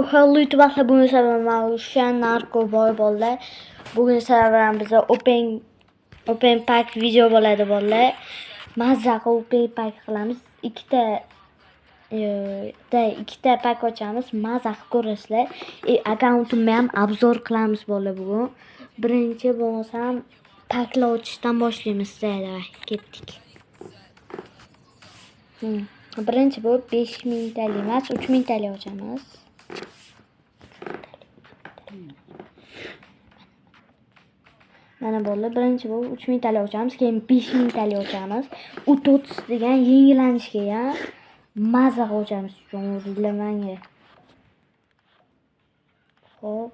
Hello YouTube axir bugun sizlar bilan Rushan Narko boy bolalar. Bugun sizlar bilan biza open pack video bo'ladi bolalar. Mazza qilib open pack qilamiz. Ikkita pack ochamiz. Mazza qilib ko'rasizlar. Accountimni ham obzor qilamiz bolalar bugun. Birinchi bo'lsam packlar ochishdan boshlaymiz. Davay, ketdik. Birinchi bu 5000 talik emas, 3000 talik ochamiz. Mana bolalar, birinchi bu 3000 talik ochamiz, keyin 5000 talik ochamiz. U 30 degan yengillanishga ya mazza ochamiz. Bilamanga. Xo'p.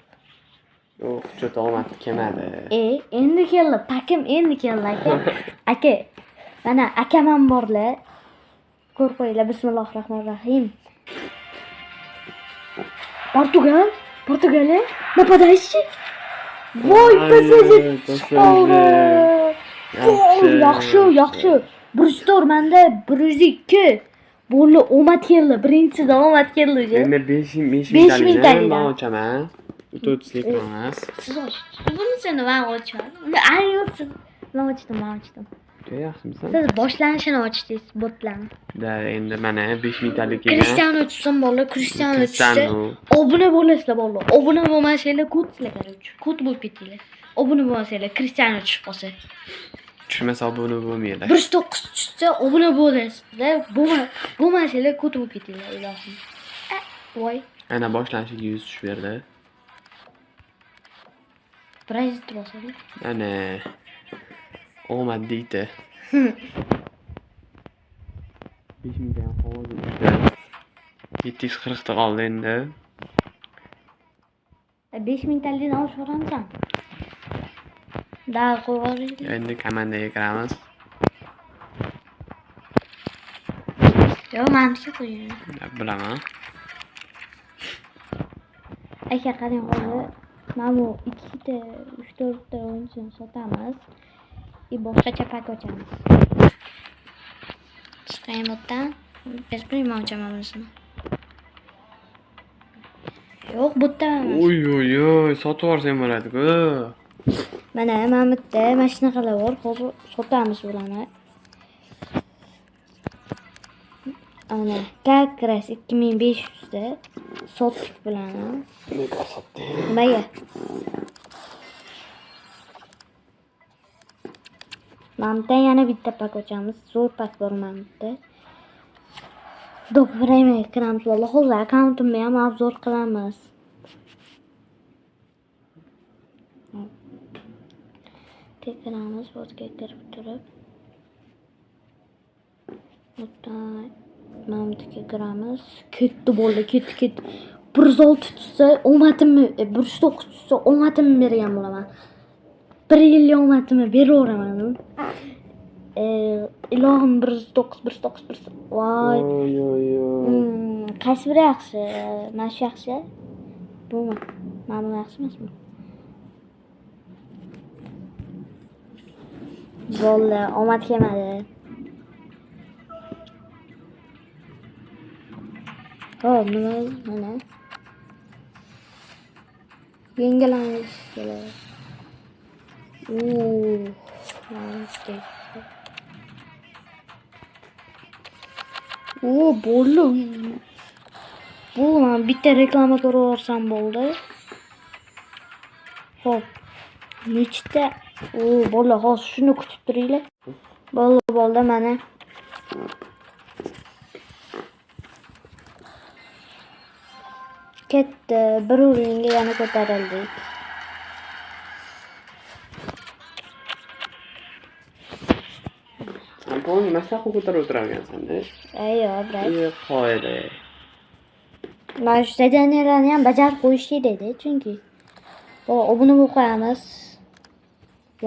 Yo'q, cho'ta omad kelmadi. Endi keldi, pakim endi keldi aka. Aka, mana akaman borlar. Ko'rib qo'yinglar. Bismillahirrohmanirrohim. Portugaliya, нападающий. Voy, yaxshi. 104 manda 102. Bo'li omad keldi. Birinchida omad keldi. Endi 5000 talik men ochaman. 30 lik emas. Siz ochdingiz. Bunisini men ochaman. Ay, yo'q, men ochdim. Yaxshimisan? Siz boshlanishini ochdingiz botlarni. Da, endi mana 5000 talik Cristiano tutsam bolalar, Cristiano tutsa obuna bo'lasizlar bolalar. Obuna bo'lmasanglar kutsizlar qarang. Kut bo'lib ketinglar. Obuna bo'lmasanglar Cristiano tushib qolsa. Tushmasa obuna bo'lmaydi. 109 tushsa obuna bo'lasizlar. Bo'lmasanglar kut bo'lib ketinglar, ilohim. Voy. Ana boshlanishiga 100 tushib berdi. Prezent bosadi. Ana omad deydi. 5000 dan hozir tushdi. 740 ta qoldi endi. 5000 talikdan olib ko'ramsan. Da qo'ying. Endi komandaga kiramiz. Yo'q, menimcha qo'ying. Bilaman. Aka qarang hozir. Mana bu 2 ta, 3-4 ta o'yinchini sotamiz. Boshqacha pak ochamiz. Chiqayim botdan. Biz nima ochaman bunisini? Yo'q, botdan emas. Oy, sotib olsam bo'ladi-ku. Mana bitta mashina qilib bor. Hozir sotamiz bularni. Ana, как раз 2500 da sotdik bularni. Nega sotding? Nimaga? Mamda yana bitta pak ochamiz. Zo'r pak bor mamda. Do'piraymi kiramiz valloh. Hozir accountimni ham obzor qilamiz. Tekraramiz botga kirib turib. Mamdga kiramiz. Ketdi bo'ldi, ketdi. 106 tutsa omadimni, 109 tutsa omadimni bergan bo'laman. 1 yil omadimni beraveraman. Ilohim 109. Voy. Qaysi biri yaxshi? Mana shu yaxshi? Bumi? Mana bu yaxshi emasmi? Bo'ldi, omad kelmadi. Xo'p, mana. Yengillanish keladi. Bo'ldi. Bu men bitta reklama ko'raversam bo'ldi. Xo'p. Nechta? Bo'ldi, hozir shuni kutib turinglar. Bo'ldi, mana. Ketdi, bir o'ringa yana ko'tarildik. Antoni masaqqa ko'tarib o'tirarkansan-da. Yo'q, brat. Qo'ydi. Mana shu zadaniyalarni ham bajarib qo'yish kerak-da, chunki. Obuna bo'lib qo'yamiz.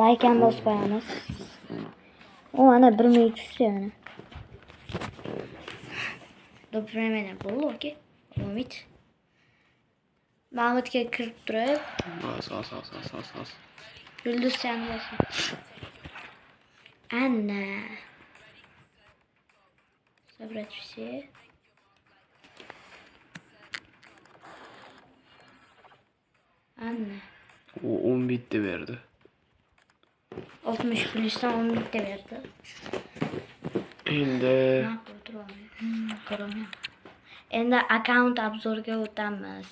Like ham bosib qo'yamiz. Ana 1300 yana. Do'pirayman bo'ldi, okey. Umid. Mahmudga kirib turib. Os. Yulduz Chamberlain. Anna. Забрать все. Anne. U 10 bitta berdi. 60 plusdan 10 bitta berdi. Endi Ko'raman. Endi akkaunt obzorga o'tamiz.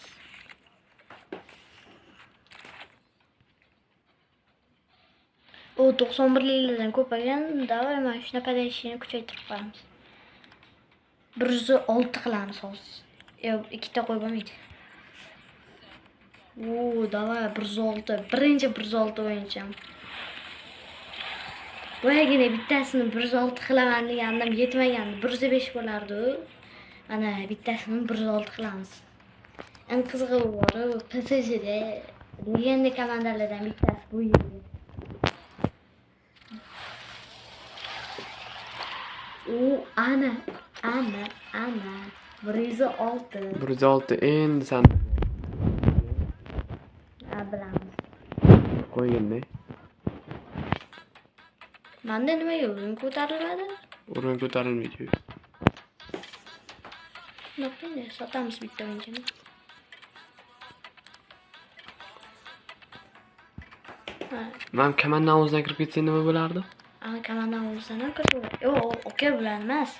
U 91liklardan ko'paygan. Davay mana shunaqa ishini kuchaytirib qo'yamiz. 106 qilamiz hozir. Yo'q, ikkita qo'yib bo'lmaydi. Davay 106. Birinchi 106 o'yinchim. Boyagina bittasini 106 qilaman degandim, yetmagandi. 105 bo'lardi. Ana bittasini 106 qilamiz. Eng qizig'i bor, PSJda legenda komandalardan bittasi bu yil. Ana 106. 106 endi san Bilamiz. qo'yganda. Manda nima yo'l ko'tariladi? O'rin ko'tarilmaydi. Naqdda sotamiz bitta o'yinchini. Men komanda havuzidan kirib ketsam nima bo'lardi? Ana komanda havuzidan kirib. Yo'q, okey bular emas.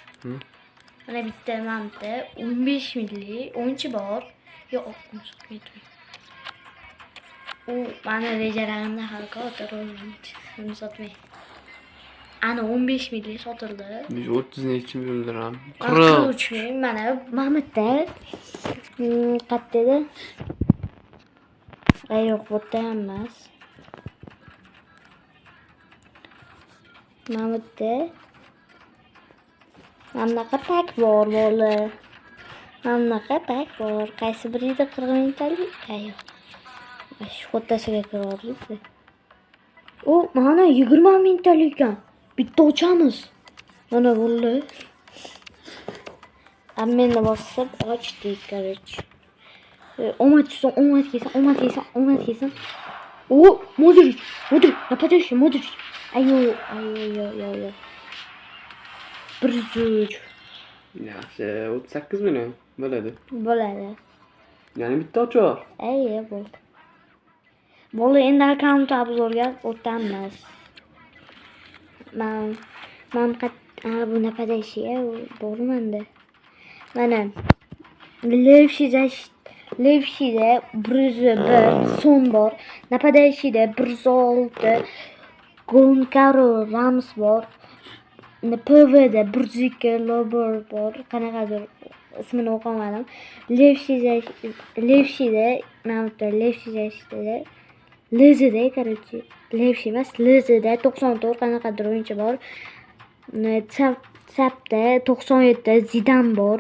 Mana bitta manta 15 milli o'yinchi bor. Yo'q, sotmaydi. U mana rejalarimda harakat o'tirib sotmaydi. Ana 15 milli sotildi. 30 nechi bildiram. 43 ming. Mana Mahmudda qatteda. Yo'q, bu yerda emas. Mahmudda Mamlaqa tak bor bola. Mamlaqa tak bor. Qaysi birida 40 mingtalik? Yo'q. Shu xottasiga kirib. Mana 20 mingtalik ekan. Bitta ochamiz. Mana bo'ldi. Ammenni bosib ochdik, короче. Omad kelsin. Modric. Нападающий, Modric. Ayo. 103. Yaxshi, 38 million bo'ladi. Ya'ni bitta ochar. Bo'ldi. Bo'ldi, endi akkaunt obzorga o'tamiz. Men bu нападающий bormanda. Mana Levshida 101 so'm bor. Нападающийda 106 Goncalo Rams bor. PVda 102 Lober bor. Qanaqadir ismini o'qimadim. Levshida Lezida, короче, Levshi emas, Lezida 94 qanaqadir o'yinchi bor. Sapda 97 Zidan bor.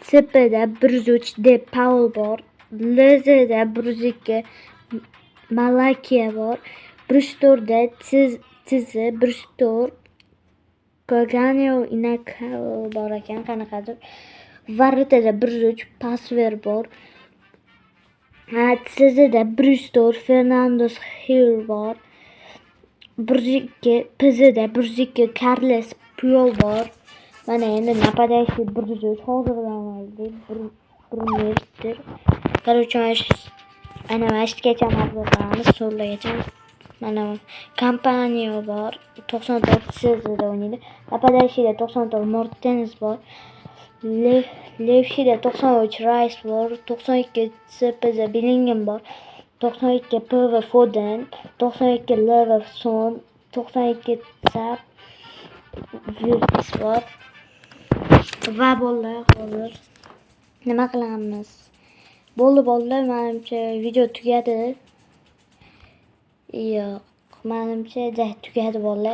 CPda 103 De Paul bor. Lezida 102 Malakia bor. Bristolda Tizi 104 Koganio Inakao bor ekan, qanaqadir. Varritada 103 Pasver bor. Tizida Bristol Fernandes Hill bor. 102 PZda 102 Carles Puyol bor. Mana endi нападающий 103 hozirdan oldik. 1 metr. Короче, ana mashgacha mavzularimiz so'rlagacha. Mana kompaniya bor. 94 PZda o'ynaydi. Нападающийda 94 Martins bor. Levshida 93 Rice bor. 92 CP'da Bellingham bor. 92 PV Foden, 92 Leverson, 92 Sap Virtus bor. Va bo'ldi hozir. Nima qilamiz? Bo'ldi, menimcha video tugadi. Yo'q, menimcha tugadi bo'ldi.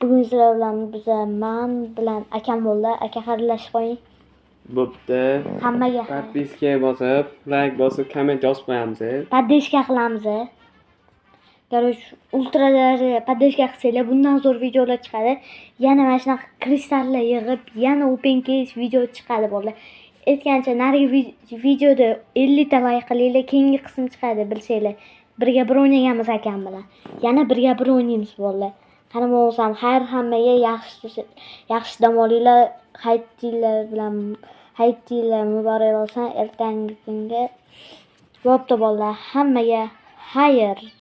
Bugun sizlar bilan men bilan akam bo'ldi. Aka xayrlashib qo'ying. Bo'pti. Hammaga Podpiskaga bosib, like bosib, komment yozib qo'yamiz. Podpiska qilamiz. Короче, ultralarni podpiska qilsanglar bundan zo'r videolar chiqadi. Yana mana shunaqa kristallar yig'ib, yana open case video chiqadi bo'ldi. Aytgancha narigi videoda 50 ta like qilinglar, keyingi qism chiqadi, bilsanglar. Birga bir o'ynaganmiz akam bilan. Yana birga bir o'ynaymiz bo'ldi. Qani bo'lsam, xayr hammaga yaxshi dam olinglar. Haytinglar bilan Hayitinglar muborak bo'lsin. Ertangi kunga bo'pti bolalar. Hammaga xayr.